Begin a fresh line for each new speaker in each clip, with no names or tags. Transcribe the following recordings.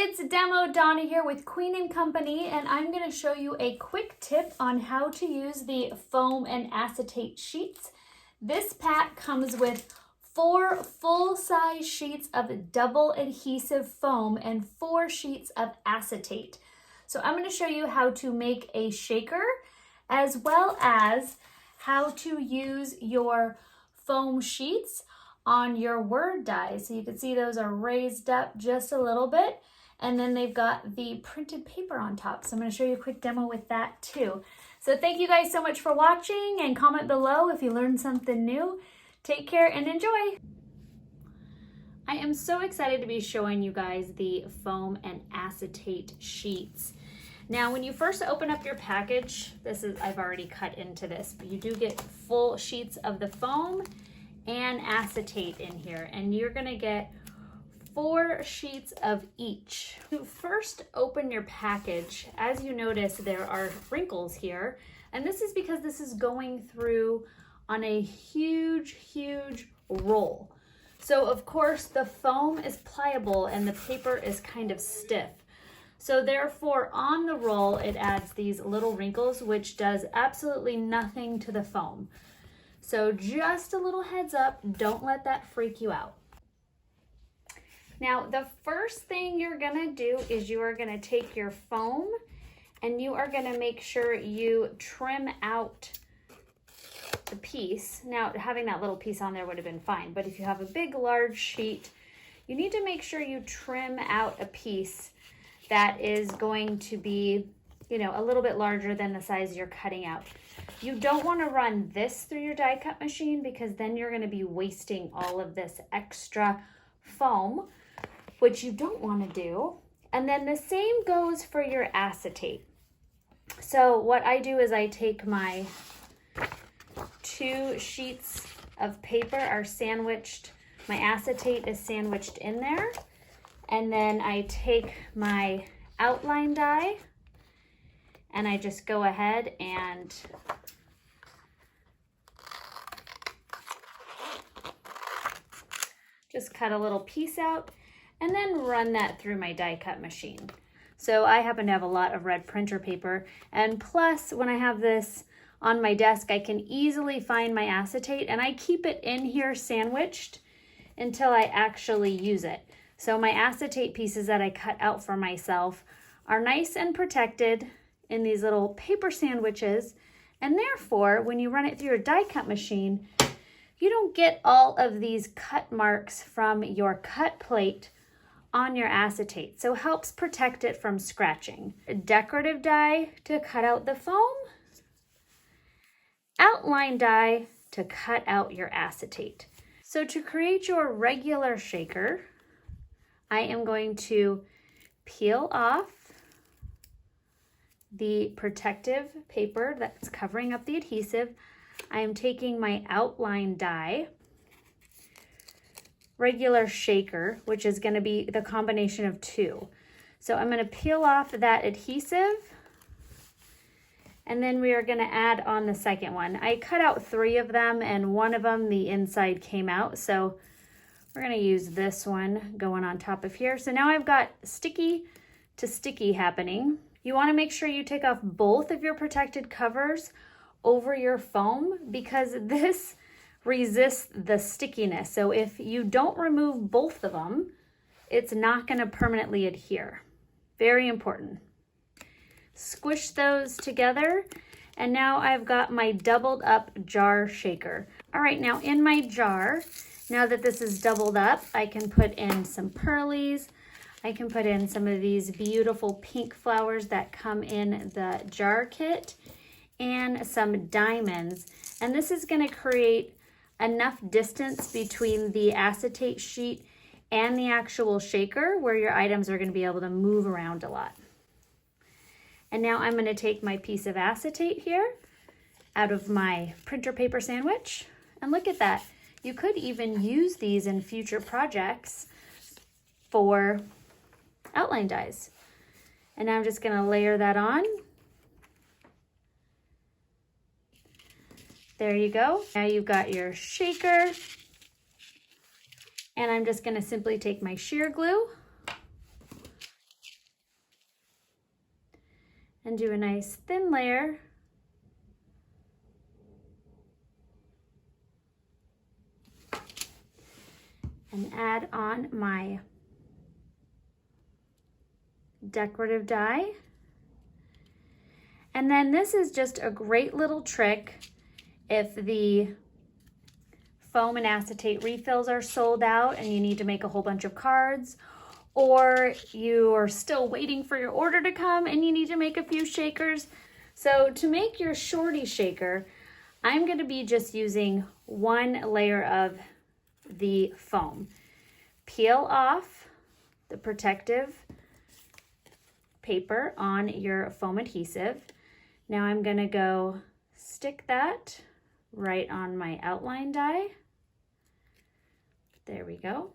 it's Demo Donna here with Queen & Company, and I'm going to show you a quick tip on how to use the foam and acetate sheets. This pack comes with 4 full-size sheets of double adhesive foam and 4 sheets of acetate. So I'm going to show you how to make a shaker as well as how to use your foam sheets on your word dies. So you can see those are raised up just a little bit, and then they've got the printed paper on top. So I'm going to show you a quick demo with that too. So thank you guys so much for watching, and comment below if you learned something new. Take care and enjoy. I am so excited to be showing you guys the foam and acetate sheets. Now, when you first open up your package, I've already cut into this, but you do get full sheets of the foam and acetate in here, and you're gonna get 4 sheets of each. You first open your package, as you notice there are wrinkles here, and this is because this is going through on a huge roll. So of course the foam is pliable and the paper is kind of stiff. So therefore on the roll it adds these little wrinkles, which does absolutely nothing to the foam. So just a little heads up, don't let that freak you out. Now, the first thing you're gonna do is you are gonna take your foam and you are gonna make sure you trim out the piece. Now, having that little piece on there would have been fine, but if you have a big, large sheet, you need to make sure you trim out a piece that is going to be, you know, a little bit larger than the size you're cutting out. You don't want to run this through your die cut machine because then you're going to be wasting all of this extra foam, which you don't want to do. And then the same goes for your acetate. So what I do is I take my 2 sheets of paper are sandwiched, my acetate is sandwiched in there, and then I take my outline die and I just go ahead and just cut a little piece out and then run that through my die cut machine. So I happen to have a lot of red printer paper, and plus when I have this on my desk I can easily find my acetate, and I keep it in here sandwiched until I actually use it. So my acetate pieces that I cut out for myself are nice and protected in these little paper sandwiches, and therefore when you run it through your die cut machine, you don't get all of these cut marks from your cut plate on your acetate. So it helps protect it from scratching. A decorative die to cut out the foam, outline die to cut out your acetate. So to create your regular shaker, I am going to peel off the protective paper that's covering up the adhesive. I am taking my outline die, regular shaker, which is going to be the combination of 2. So I'm going to peel off that adhesive, and then we are going to add on the second one. I cut out 3 of them, and one of them, the inside came out, so we're going to use this one going on top of here. So now I've got sticky to sticky happening. You want to make sure you take off both of your protected covers over your foam because this resists the stickiness. So if you don't remove both of them, it's not going to permanently adhere. Very important. Squish those together, and now I've got my doubled up jar shaker. All right, now in my jar, now that this is doubled up, I can put in some pearlies. I can put in some of these beautiful pink flowers that come in the jar kit and some diamonds. And this is going to create enough distance between the acetate sheet and the actual shaker where your items are going to be able to move around a lot. And now I'm going to take my piece of acetate here out of my printer paper sandwich. And look at that. You could even use these in future projects for outline dies. And I'm just going to layer that on. There you go. Now you've got your shaker. And I'm just going to simply take my shear glue and do a nice thin layer. And add on my decorative die. And then this is just a great little trick if the foam and acetate refills are sold out and you need to make a whole bunch of cards, or you are still waiting for your order to come and you need to make a few shakers. So to make your Shorty Shaker, I'm going to be just using one layer of the foam. Peel off the protective paper on your foam adhesive. Now I'm going to go stick that right on my outline die. There we go.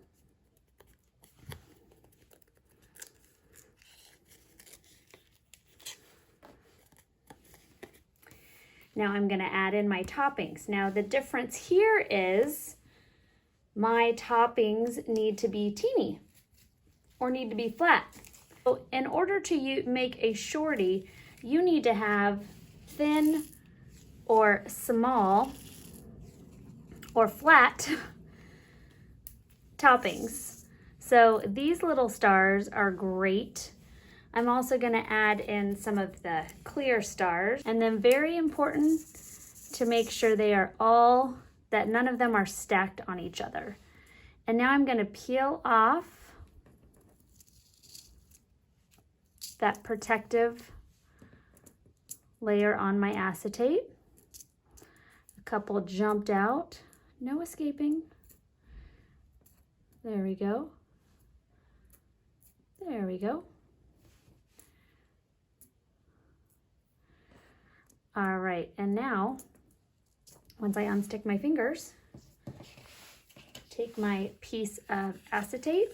Now I'm going to add in my toppings. Now the difference here is my toppings need to be teeny or need to be flat. So in order to make a shorty, you need to have thin or small or flat toppings. So these little stars are great. I'm also going to add in some of the clear stars, and then very important to make sure they are all, that none of them are stacked on each other. And now I'm going to peel off that protective layer on my acetate. A couple jumped out, no escaping. There we go. There we go. All right, and now, once I unstick my fingers, take my piece of acetate,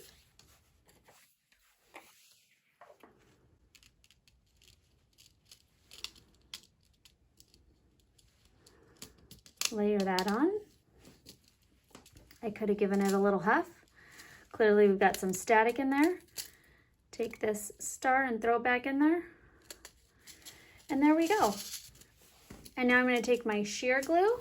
layer that on. I could have given it a little huff. Clearly we've got some static in there. Take this star and throw it back in there. And there we go. And now I'm going to take my sheer glue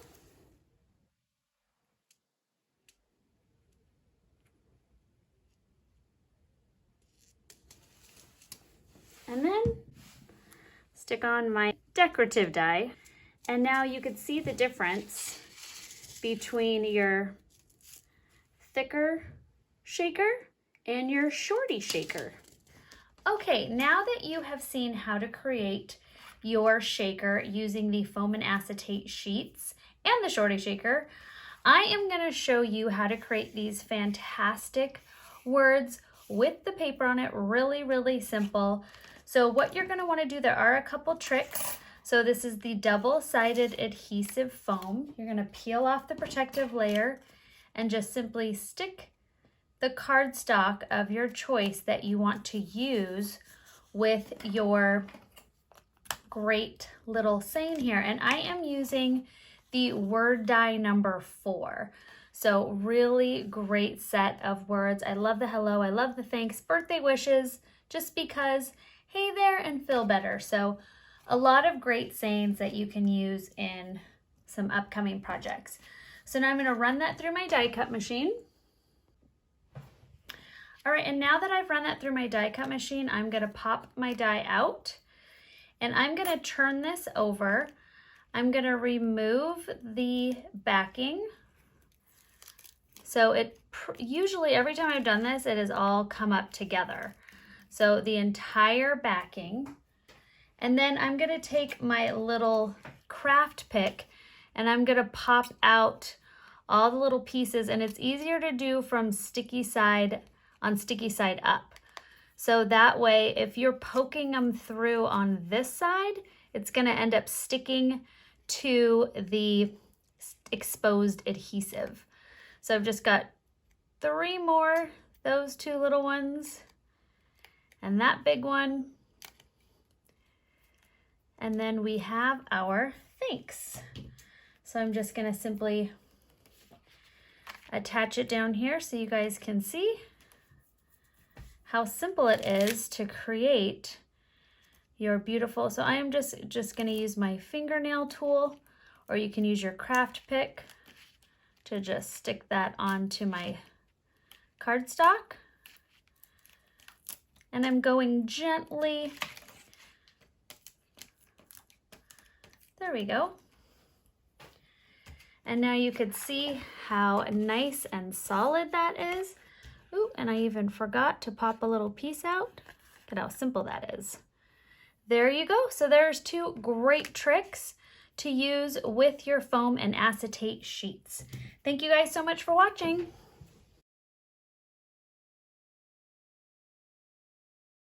and then stick on my decorative die. And now you can see the difference between your thicker shaker and your Shorty Shaker. Okay, now that you have seen how to create your shaker using the foam and acetate sheets and the Shorty Shaker, I am going to show you how to create these fantastic words with the paper on it. Really, really simple. So what you're going to want to do, there are a couple tricks. So this is the double-sided adhesive foam. You're going to peel off the protective layer and just simply stick the cardstock of your choice that you want to use with your great little saying here. And I am using the word die number 4. So really great set of words. I love the hello, I love the thanks, birthday wishes, just because, hey there, and feel better. So a lot of great sayings that you can use in some upcoming projects. So now I'm going to run that through my die cut machine. All right, and now that I've run that through my die cut machine, I'm going to pop my die out and I'm going to turn this over. I'm going to remove the backing. So it usually, every time I've done this, it has all come up together. So the entire backing. And then I'm going to take my little craft pick and I'm going to pop out all the little pieces, and it's easier to do from sticky side on sticky side up. So that way, if you're poking them through on this side, it's going to end up sticking to the exposed adhesive. So I've just got 3 more, those 2 little ones, and that big one. And then we have our thanks. So I'm just going to simply attach it down here so you guys can see how simple it is to create your beautiful, so I am just gonna use my fingernail tool, or you can use your craft pick to just stick that onto my cardstock. And I'm going gently, there we go. And now you could see how nice and solid that is. Ooh, and I even forgot to pop a little piece out. Look at how simple that is. There you go. So there's 2 great tricks to use with your foam and acetate sheets. Thank you guys so much for watching.